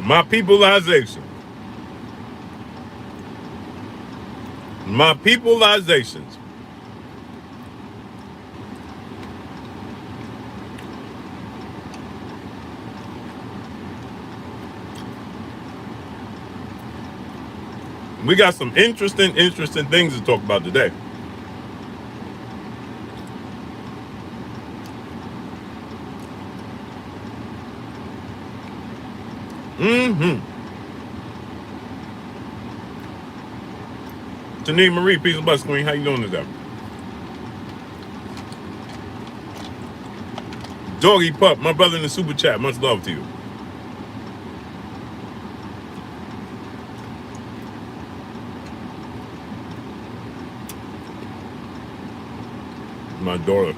My peopleization. My peopleizations. We got some interesting things to talk about today. Janine Marie, peace and blessings, Queen. How you doing today? Doggy Pup, my brother in the super chat. Much love to you. My daughter.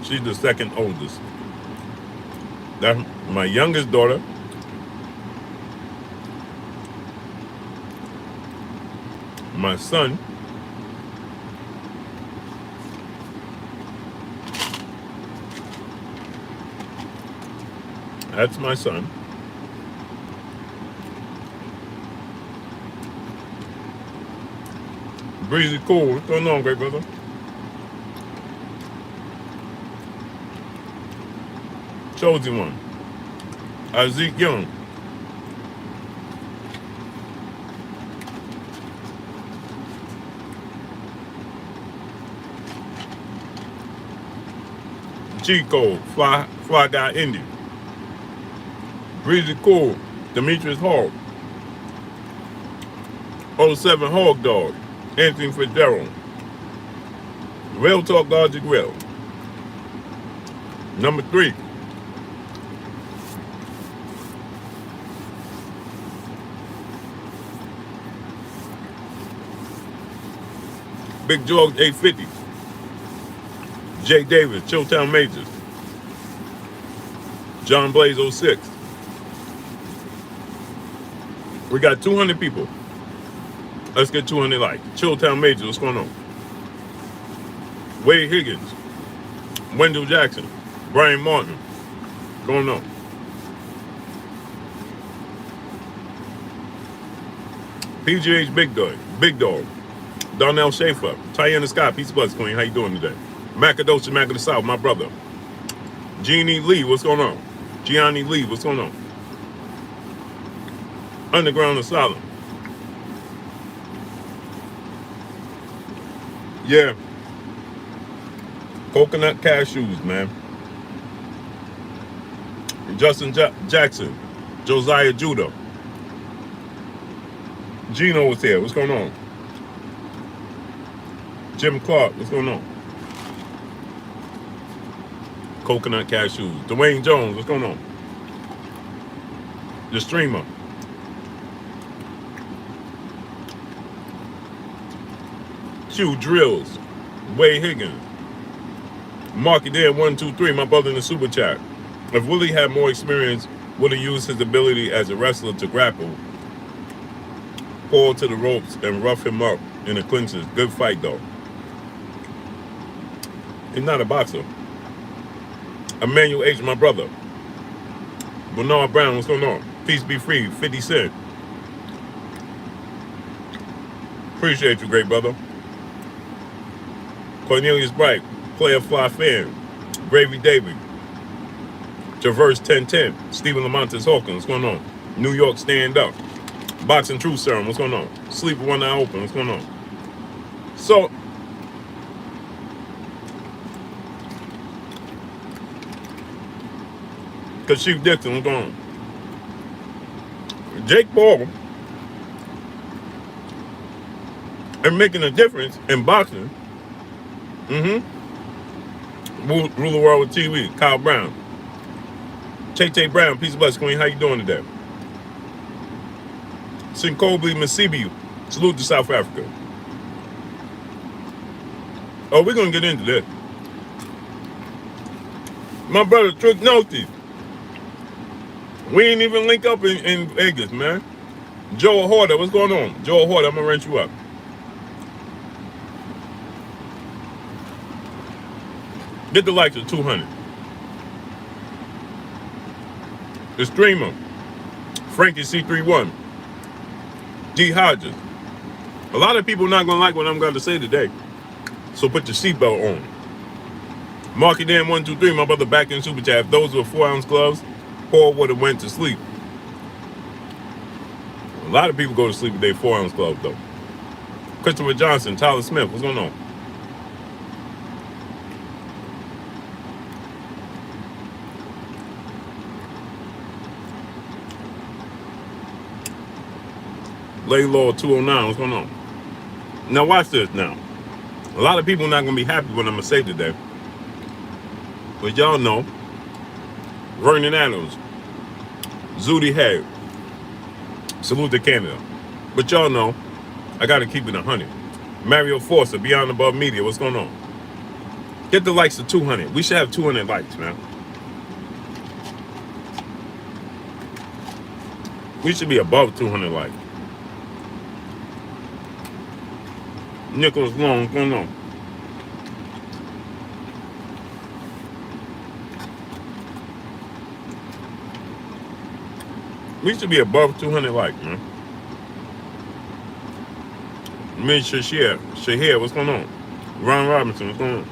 She's the second oldest. That's my youngest daughter. My son. That's my son. Breezy Cool. What's going on, great brother? Chosen one. Zeke Young. Chico, Fly Guy Indy. Breezy Cool, Demetrius Hall. 07 Hog Dog, Anthony Fitzgerald. Real Talk Logic Real. Number 3. Big George 850. Jay Davis, Chilltown Majors. John Blaze 06. We got 200 people. Let's get 200 likes. Chilltown Majors, what's going on? Wade Higgins. Wendell Jackson. Brian Martin. What's going on? PGH Big Dog. Donnell Schaefer. Tiana Scott, peace of blessings, Queen. How you doing today? Macadosha Mac of the South, my brother. Jeannie Lee, what's going on? Gianni Lee, what's going on? Underground Asylum. Yeah. Coconut Cashews, man. Justin Jackson. Josiah Judah. Gino was here, what's going on? Jim Clark, what's going on? Coconut Cashews. Dwayne Jones, what's going on? The Streamer. Q Drills. Wade Higgins. Marky Dan 123, my brother in the super chat. If Willie had more experience, would he use his ability as a wrestler to grapple, pull to the ropes, and rough him up in the clinches? Good fight, though. He's not a boxer. Emmanuel H., my brother. Bernard Brown, what's going on? Peace be free, 50 Cent. Appreciate you, great brother. Cornelius Bright, Player Fly Fan. Gravy David. Traverse 1010. Stephen Lamontes Hawkins, what's going on? New York Stand Up. Boxing Truth Serum, what's going on? Sleeper One Eye Open, what's going on? So, Kashif Dixon, what's going on? Jake Paul and making a difference in boxing. Rule the world with TV. Kyle Brown. Tay Brown, peace of blessings, Queen. How you doing today? Sinkobli Masibiu. Salute to South Africa. Oh, we're going to get into this. My brother, Trick Noty. We ain't even link up in Vegas, man. Joel Horter, what's going on? Joel Horter, I'm going to rent you up. Get the likes of 200. The streamer, Frankie C31, D. Hodges. A lot of people not going to like what I'm going to say today. So put your seatbelt on. Marky Dan 123, my brother back in Super Chat. If those were 4-ounce gloves, Paul would have went to sleep. A lot of people go to sleep with their 4-ounce gloves though. Christopher Johnson, Tyler Smith, what's going on? Laylaw 209, what's going on? Now watch this now. A lot of people not going to be happy what I'm going to say today. But y'all know, Vernon Adams, Zudi Hay, salute to Canada. But y'all know, I got to keep it 100. Mario Forza, Beyond Above Media, what's going on? Get the likes to 200. We should have 200 likes, man. We should be above 200 likes. Nicholas Long, what's going on? We should be above 200 likes, man. Me, Shahir, what's going on? Ron Robinson, what's going on?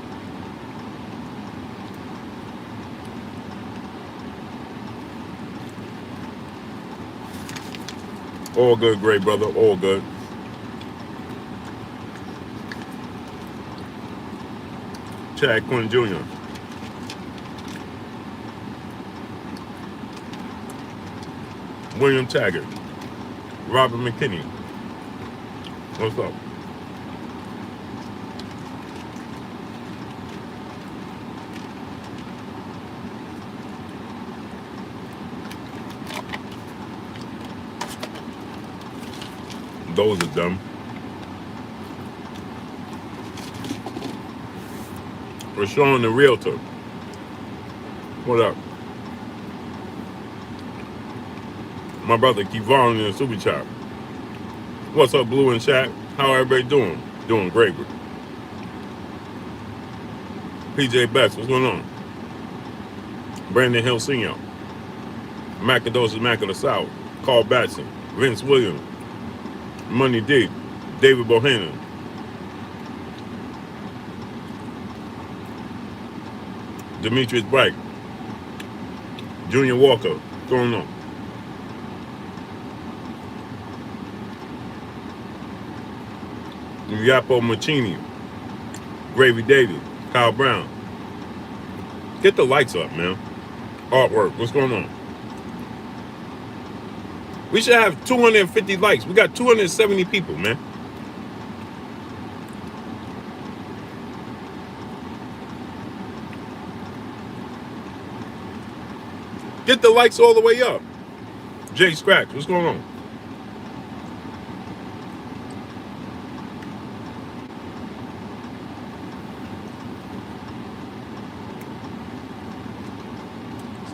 All good, great brother, all good. Chad Quinn Jr. William Taggart. Robert McKinney. What's up? Those are dumb. Rashawn the Realtor. What up? My brother Kevon in the Super Chat. What's up, Blue and Chat? How everybody doing? Doing great. PJ Best, what's going on? Brandon Hill Sr. Macadosis Mac of the South. Carl Batson. Vince Williams. Money D. David Bohannon. Demetrius Bright. Junior Walker. What's going on? Yapo Machini. Gravy David. Kyle Brown. Get the lights up, man. Artwork. What's going on? We should have 250 likes. We got 270 people, man. Get the likes all the way up. Jay Scratch, what's going on?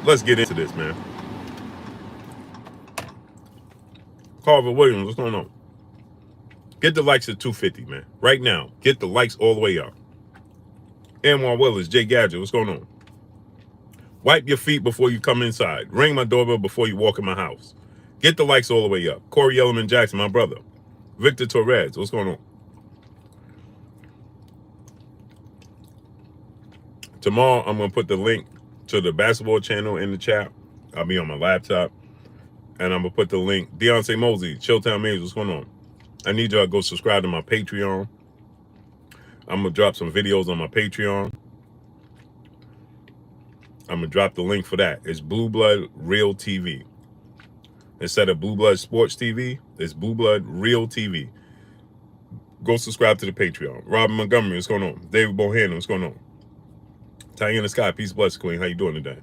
Let's get into this, man. Carver Williams, what's going on? Get the likes at 250, man. Right now, get the likes all the way up. Anwar Willis, Jay Gadget, what's going on? Wipe your feet before you come inside. Ring my doorbell before you walk in my house. Get the likes all the way up. Corey Ellerman Jackson, my brother. Victor Torres, what's going on? Tomorrow, I'm going to put the link to the basketball channel in the chat. I'll be on my laptop. And I'm going to put the link. Deontay Mosley, Chilltown Maze, what's going on? I need y'all to go subscribe to my Patreon. I'm going to drop some videos on my Patreon. I'm going to drop the link for that. It's Blue Blood Real TV. Instead of Blue Blood Sports TV, it's Blue Blood Real TV. Go subscribe to the Patreon. Robin Montgomery, what's going on? David Bohannon, what's going on? Tiana Scott, peace, bless, Queen. How you doing today?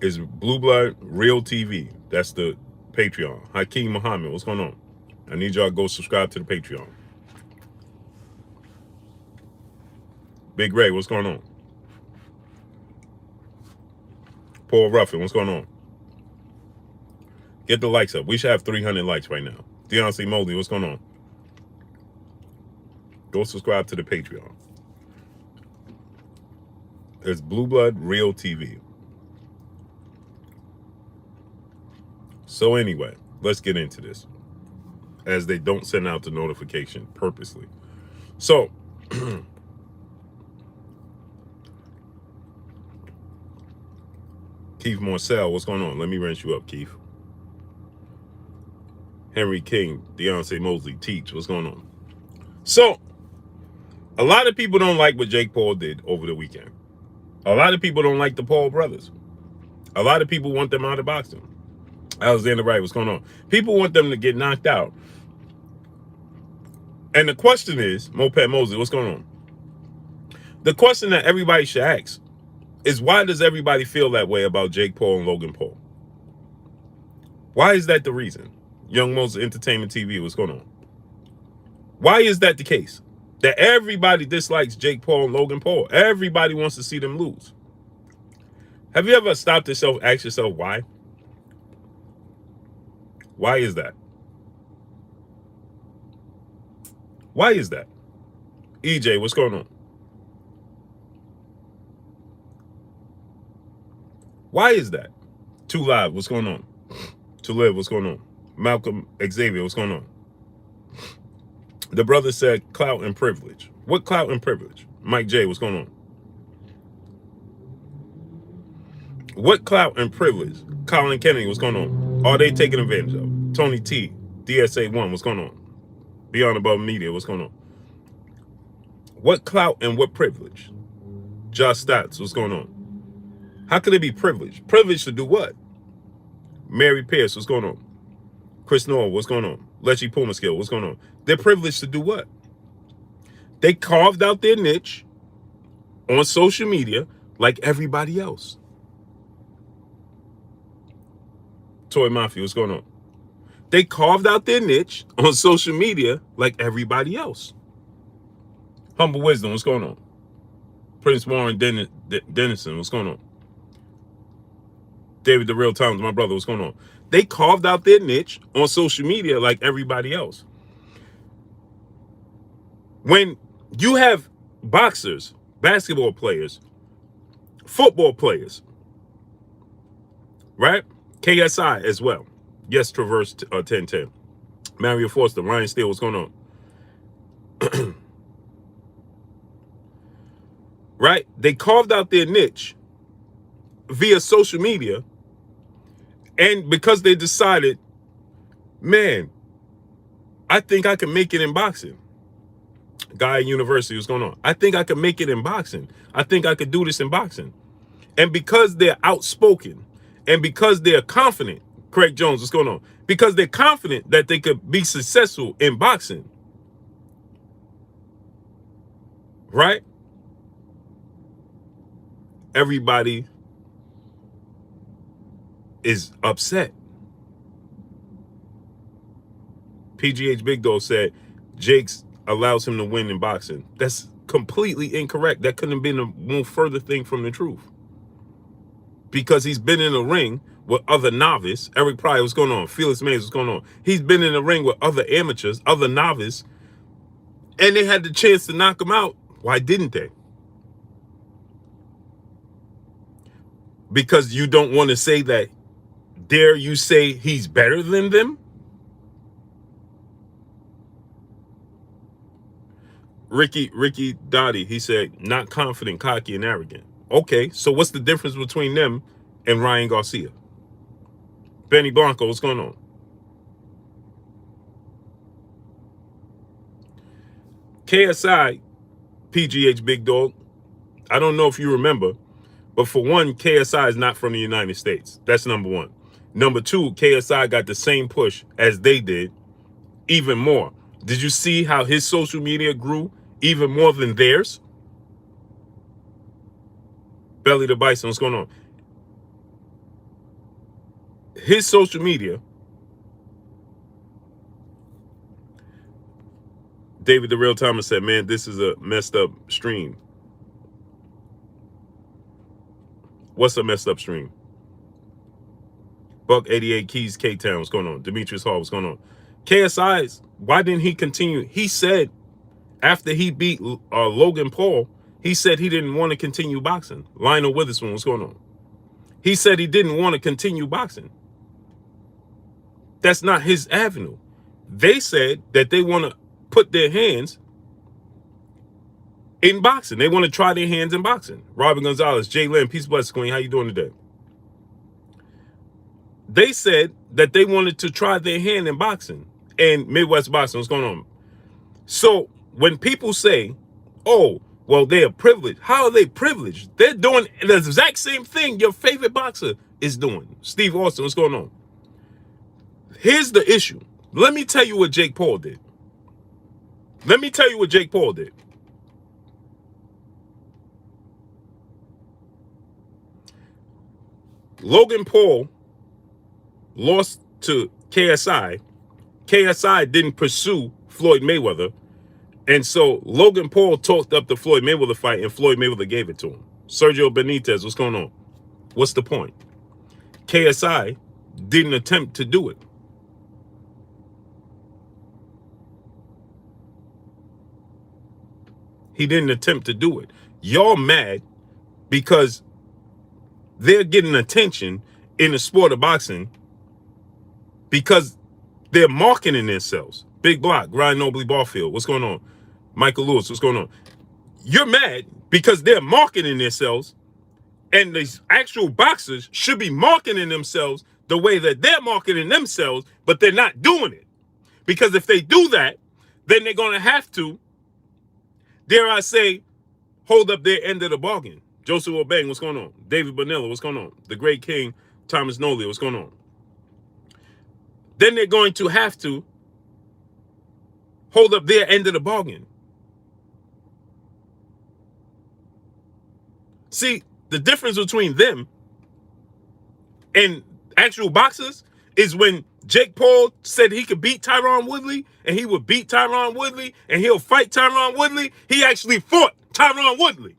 It's Blue Blood Real TV. That's the Patreon. Hakeem Muhammad, what's going on? I need y'all to go subscribe to the Patreon. Big Ray, what's going on? Paul Ruffin, what's going on? Get the likes up. We should have 300 likes right now. Deontay Mosley, what's going on? Go subscribe to the Patreon. It's Blue Blood Real TV. So anyway, let's get into this, as they don't send out the notification purposely. So Keith Morcell, what's going on? Let me wrench you up, Keith. Henry King, Deontay Mosley, Teach, what's going on? So a lot of people don't like what Jake Paul did over the weekend. A lot of people don't like the Paul brothers. A lot of people want them out of boxing. Alexander Wright, what's going on? People want them to get knocked out. And the question is, Moped Mosley, what's going on? The question that everybody should ask is, why does everybody feel that way about Jake Paul and Logan Paul? Why is that the reason? Young Moses Entertainment TV, what's going on? Why is that the case? That everybody dislikes Jake Paul and Logan Paul. Everybody wants to see them lose. Have you ever stopped yourself, ask yourself why? Why is that? Why is that? EJ, what's going on? Why is that? Two Live, what's going on? To Live, what's going on? Malcolm Xavier, what's going on? The brother said clout and privilege. What clout and privilege? Mike J, what's going on? What clout and privilege? Colin Kennedy, what's going on? Are they taking advantage of? Tony T, DSA1, what's going on? Beyond Above Media, what's going on? What clout and what privilege? Josh Stats, what's going on? How could it be privilege? Privilege to do what? Mary Pierce, what's going on? Chris Noah, what's going on? Lechy Pumaskill, what's going on? They're privileged to do what? They carved out their niche on social media like everybody else. Toy Mafia, what's going on? They carved out their niche on social media like everybody else. Humble Wisdom, what's going on? Prince Warren Dennison, what's going on? David the Real Times, my brother, what's going on? They carved out their niche on social media like everybody else. When you have boxers, basketball players, football players, right? KSI as well. Yes, Traverse 1010. Mario Forster, Ryan Steele, what's going on? Right? They carved out their niche via social media, and because they decided, man, I think I can make it in boxing. Guy at University, what's going on? I think I can make it in boxing. I think I could do this in boxing. And because they're outspoken, and because they're confident, Craig Jones, what's going on? Because they're confident that they could be successful in boxing, right? Everybody is upset. PGH Big Dog said Jake's allows him to win in boxing. That's completely incorrect. That couldn't have been a more further thing from the truth. Because he's been in a ring with other novice. Eric Pryor, what's going on? Felix Mays, what's going on? He's been in a ring with other amateurs, other novice, and they had the chance to knock him out. Why didn't they? Because you don't want to say that. Dare you say he's better than them? Ricky Dottie, he said, not confident, cocky, and arrogant. Okay, so what's the difference between them and Ryan Garcia? Benny Blanco, what's going on? KSI, PGH Big Dog, I don't know if you remember, but for one, KSI is not from the United States. That's number one. Number two, KSI got the same push as they did, even more. Did you see how his social media grew even more than theirs? Belly the Bison, what's going on? His social media, David the Real Timer said, man, this is a messed up stream. What's a messed up stream? Buck 88 Keys, K-Town, what's going on? Demetrius Hall, what's going on? KSI's, why didn't he continue? He said after he beat Logan Paul, he said he didn't want to continue boxing. Lionel Witherspoon, what's going on? He said he didn't want to continue boxing. That's not his avenue. They said that they want to put their hands in boxing. They want to try their hands in boxing. Robert Gonzalez, Jay Lynn, peace, bless, Queen. How you doing today? They said that they wanted to try their hand in boxing and Midwest boxing. What's going on? So when people say, oh, well, they are privileged. How are they privileged? They're doing the exact same thing your favorite boxer is doing. Steve Austin, what's going on? Here's the issue. Let me tell you what Jake Paul did. Let me tell you what Jake Paul did. Logan Paul lost to KSI. KSI didn't pursue Floyd Mayweather. And so Logan Paul talked up the Floyd Mayweather fight and Floyd Mayweather gave it to him. Sergio Benitez, what's going on? What's the point? KSI didn't attempt to do it. He didn't attempt to do it. Y'all mad because they're getting attention in the sport of boxing because they're marketing themselves. Big Block, Ryan Nobley Barfield, what's going on? Michael Lewis, what's going on? You're mad because they're marketing themselves, and these actual boxers should be marketing themselves the way that they're marketing themselves, but they're not doing it. Because if they do that, then they're going to have to, dare I say, hold up their end of the bargain. Joseph Obeng, what's going on? David Bonilla, what's going on? The great king, Thomas Nolly, what's going on? Then they're going to have to hold up their end of the bargain. See, the difference between them and actual boxers is when Jake Paul said he could beat Tyron Woodley and he would beat Tyron Woodley and he'll fight Tyron Woodley, he actually fought Tyron Woodley.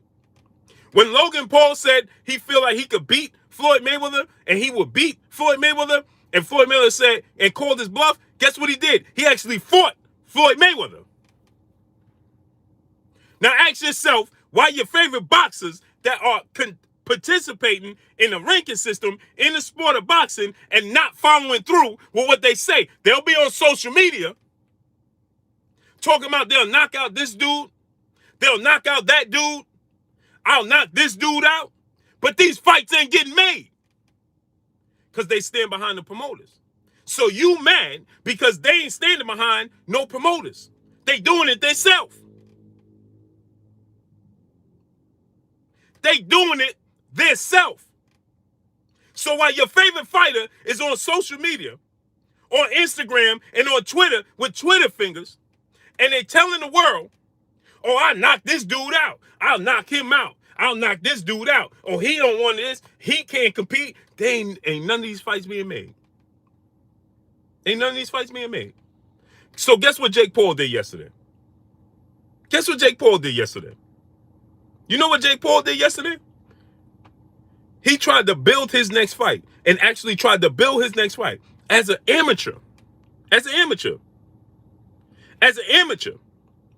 When Logan Paul said he feel like he could beat Floyd Mayweather and he would beat Floyd Mayweather, and Floyd Mayweather said and called his bluff, guess what he did? He actually fought Floyd Mayweather. Now ask yourself why your favorite boxers that are participating in the ranking system in the sport of boxing and not following through with what they say. They'll be on social media talking about they'll knock out this dude, they'll knock out that dude, I'll knock this dude out, but these fights ain't getting made because they stand behind the promoters. So you mad because they ain't standing behind no promoters. They doing it themselves. They doing it themselves. So while your favorite fighter is on social media, on Instagram and on Twitter with Twitter fingers, and they telling the world, oh, I knocked this dude out. I'll knock him out. I'll knock this dude out. Oh, he don't want this. He can't compete. Ain't none of these fights being made. Ain't none of these fights being made. So guess what Jake Paul did yesterday? Guess what Jake Paul did yesterday? You know what Jake Paul did yesterday? He tried to build his next fight and actually tried to build his next fight as an amateur. As an amateur. As an amateur.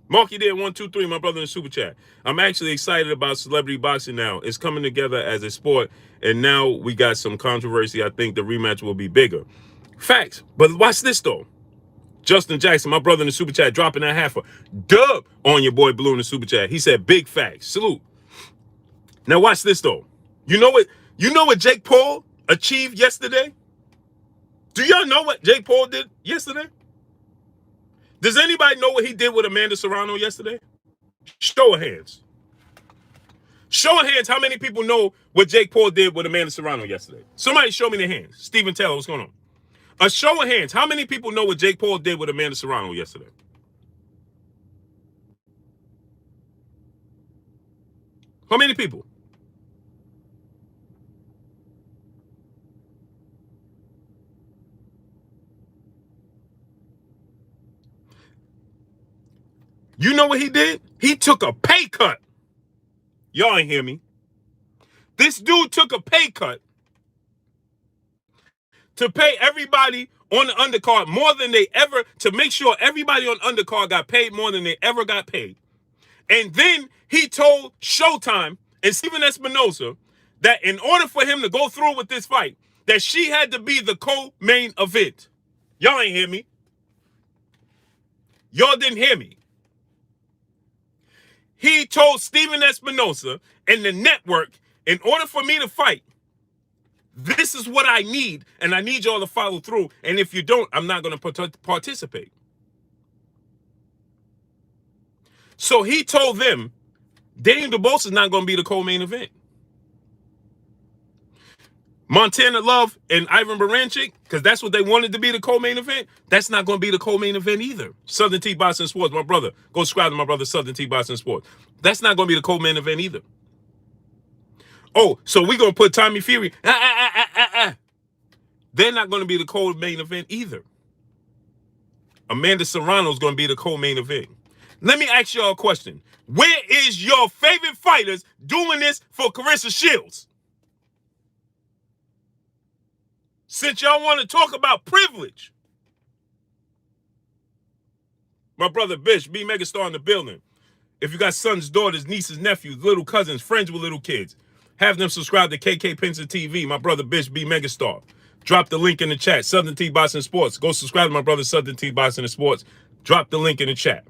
Marky did 1, 2, 3, my brother in the super chat. I'm actually excited about celebrity boxing now. It's coming together as a sport, and now we got some controversy. I think the rematch will be bigger. Facts. But watch this, though. Justin Jackson, my brother in the super chat, dropping that half a dub on your boy Blue in the super chat. He said, big facts. Salute. Now watch this, though. You know what Jake Paul achieved yesterday? Do y'all know what Jake Paul did yesterday? Does anybody know what he did with Amanda Serrano yesterday? Show of hands. Show of hands how many people know what Jake Paul did with Amanda Serrano yesterday. Somebody show me their hands. Stephen Taylor, what's going on? A show of hands. How many people know what Jake Paul did with Amanda Serrano yesterday? How many people? You know what he did? He took a pay cut. Y'all ain't hear me. This dude took a pay cut to pay everybody on the undercard more than they ever, to make sure everybody on undercard got paid more than they ever got paid. And then he told Showtime and Stephen Espinosa that in order for him to go through with this fight, that she had to be the co-main event. Y'all ain't hear me. Y'all didn't hear me. He told Steven Espinosa and the network, in order for me to fight, this is what I need, and I need y'all to follow through. And if you don't, I'm not going to participate. So he told them, Daniel DeBose is not going to be the co-main event. Montana Love and Ivan Baranchik, because that's what they wanted to be the co-main event, that's not going to be the co-main event either. Southern T Boxing Sports, my brother. Go subscribe to my brother, Southern T Boxing Sports. That's not going to be the co-main event either. Oh, so we're going to put Tommy Fury. They're not going to be the co-main event either. Amanda Serrano is going to be the co-main event. Let me ask y'all a question. Where is your favorite fighters doing this for Carissa Shields? Since y'all want to talk about privilege. My brother Bish, B Megastar in the building. If you got sons, daughters, nieces, nephews, little cousins, friends with little kids, have them subscribe to KK Pinson TV. My brother Bish, B Megastar. Drop the link in the chat. Southern T Boxing Sports. Go subscribe to my brother Southern T Boxing Sports. Drop the link in the chat.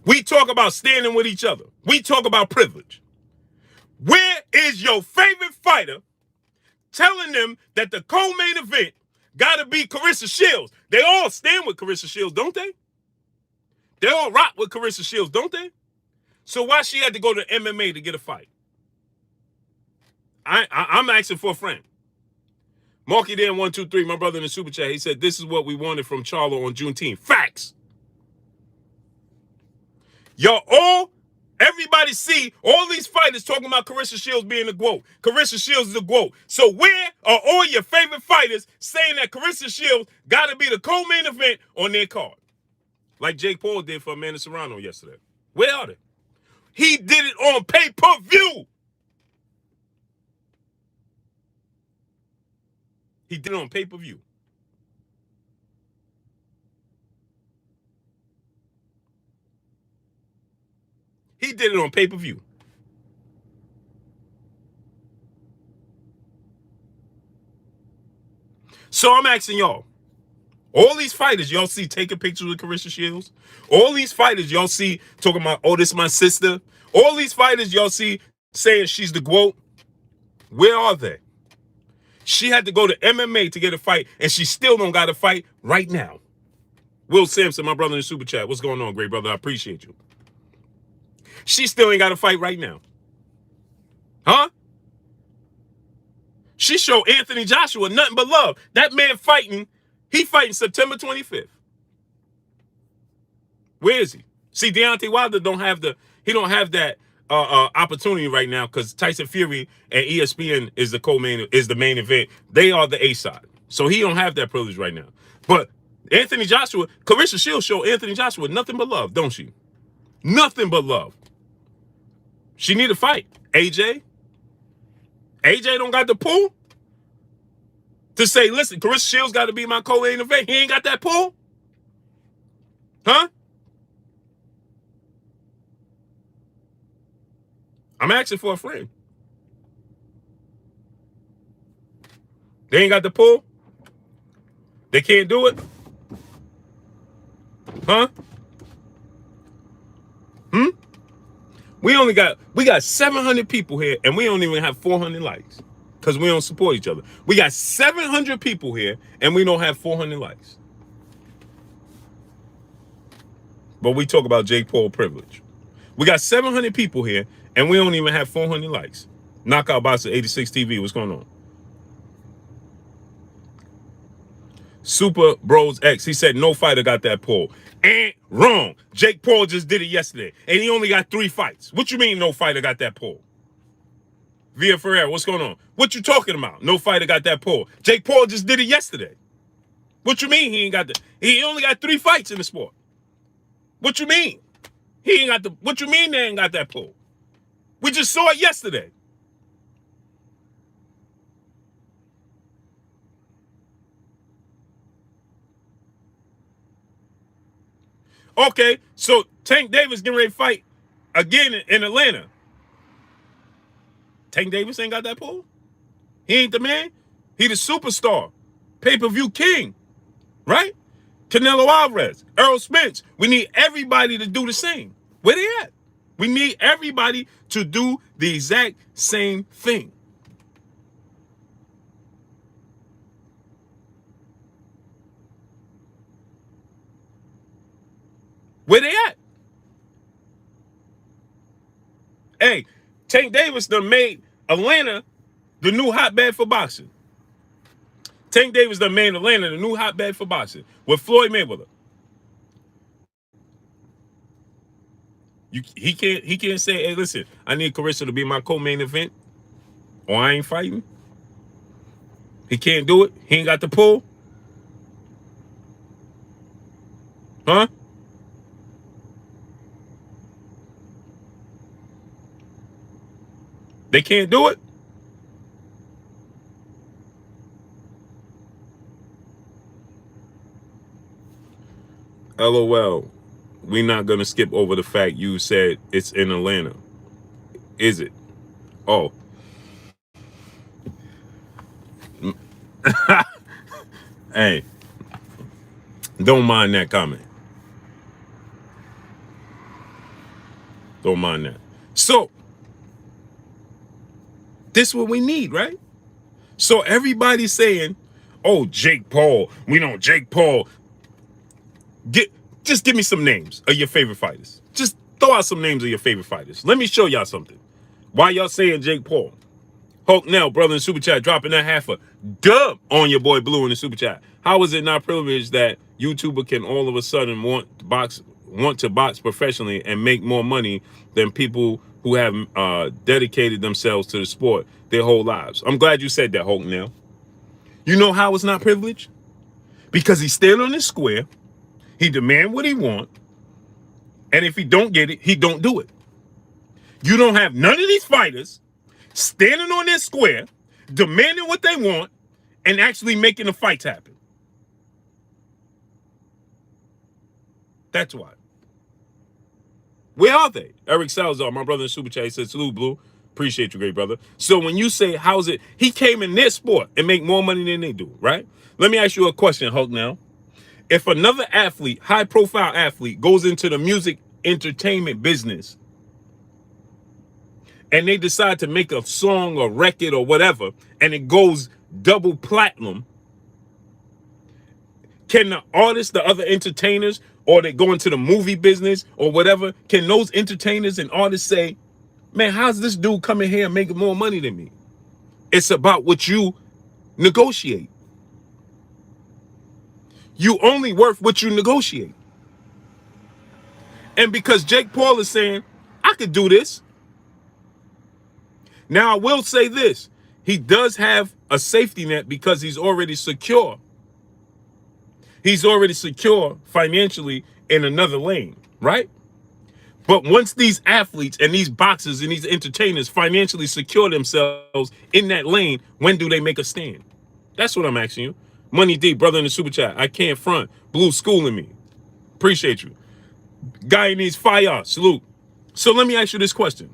We talk about standing with each other. We talk about privilege. Where is your favorite fighter telling them that the co-main event got to be Carissa Shields? They all stand with Carissa Shields, don't they? They all rock with Carissa Shields, don't they? So why she had to go to MMA to get a fight? I'm asking for a friend. Marky Dan 123, my brother in the super chat, he said, this is what we wanted from Charlo on Juneteenth. Facts. Everybody see all these fighters talking about Carissa Shields being the GOAT. Carissa Shields is the GOAT. So where are all your favorite fighters saying that Carissa Shields got to be the co-main event on their card? Like Jake Paul did for Amanda Serrano yesterday. Where are they? He did it on pay-per-view. He did it on pay-per-view. He did it on pay-per-view. So I'm asking y'all, all these fighters y'all see taking pictures with Carissa Shields, all these fighters y'all see talking about, oh, this is my sister, all these fighters y'all see saying she's the GOAT, where are they? She had to go to MMA to get a fight, and she still don't got a fight right now. Will Sampson, my brother in the super chat, what's going on, great brother? I appreciate you. She still ain't got a fight right now. Huh? She showed Anthony Joshua nothing but love. That man fighting, he fighting September 25th. Where is he? See, Deontay Wilder don't have that opportunity right now because Tyson Fury and ESPN is the main event. They are the A side. So he don't have that privilege right now. But Anthony Joshua, Carissa Shields showed Anthony Joshua nothing but love, don't she? Nothing but love. She need a fight. AJ don't got the pull to say, listen, Carissa Shields got to be my co-main event. He ain't got that pull? Huh? I'm asking for a friend. They ain't got the pull? They can't do it? Huh? We got 700 people here, and we don't even have 400 likes because we don't support each other. We got 700 people here, and we don't have 400 likes. But we talk about Jake Paul privilege. We got 700 people here, and we don't even have 400 likes. Knockout Boxer 86 TV, what's going on? Super Bros X, he said no fighter got that pull. Ain't wrong. Jake Paul just did it yesterday, and he only got 3 fights. What you mean no fighter got that pull? Via Ferreira, what's going on? What you talking about? No fighter got that pull. Jake Paul just did it yesterday. What you mean he ain't got he only got 3 fights in the sport. What you mean? He ain't got what you mean they ain't got that pull? We just saw it yesterday. Okay, so Tank Davis getting ready to fight again in Atlanta. Tank Davis ain't got that pull? He ain't the man? He the superstar. Pay-per-view king. right? Canelo Alvarez, Earl Spence. We need everybody to do the same. Where they at? We need everybody to do the exact same thing. Where they at? Hey, Tank Davis done made Atlanta the new hotbed for boxing. Tank Davis done made Atlanta the new hotbed for boxing with Floyd Mayweather. He can't say, hey, listen, I need Carissa to be my co-main event, or I ain't fighting. He can't do it. He ain't got the pull. Huh? They can't do it. LOL. We not gonna skip over the fact you said it's in Atlanta. Is it? Oh. Hey, don't mind that comment. Don't mind that. So, this is what we need, right? So everybody's saying, oh, Jake Paul. We know Jake Paul. Just give me some names of your favorite fighters. Just throw out some names of your favorite fighters. Let me show y'all something. Why y'all saying Jake Paul? Hulk Nell, brother in the super chat, dropping that half a dub on your boy Blue in the super chat. How is it not privileged that YouTuber can all of a sudden want to box professionally and make more money than people who have dedicated themselves to the sport their whole lives? I'm glad you said that, Hulk Nell. You know how it's not privileged? Because he stand on his square, he demand what he want, and if he don't get it, he don't do it. You don't have none of these fighters standing on their square, demanding what they want, and actually making the fights happen. That's why. Where are they? Eric Salazar, my brother in Super Chat, says, salute, Blue. Appreciate you, great brother. So when you say, how's it, he came in their sport and make more money than they do, right? Let me ask you a question, Hulk, now. If another athlete, high-profile athlete, goes into the music entertainment business and they decide to make a song or record or whatever, and it goes double platinum, can the artists, the other entertainers, or they go into the movie business or whatever, can those entertainers and artists say, man, how's this dude coming here and making more money than me? It's about what you negotiate. You only worth what you negotiate. And because Jake Paul is saying, I could do this. Now, I will say this. He does have a safety net because he's already secure. He's already secure financially in another lane, right? But once these athletes and these boxers and these entertainers financially secure themselves in that lane, when do they make a stand? That's what I'm asking you. Money D, brother in the super chat. I can't front. Blue schooling me. Appreciate you. Guy needs fire. Salute. So let me ask you this question.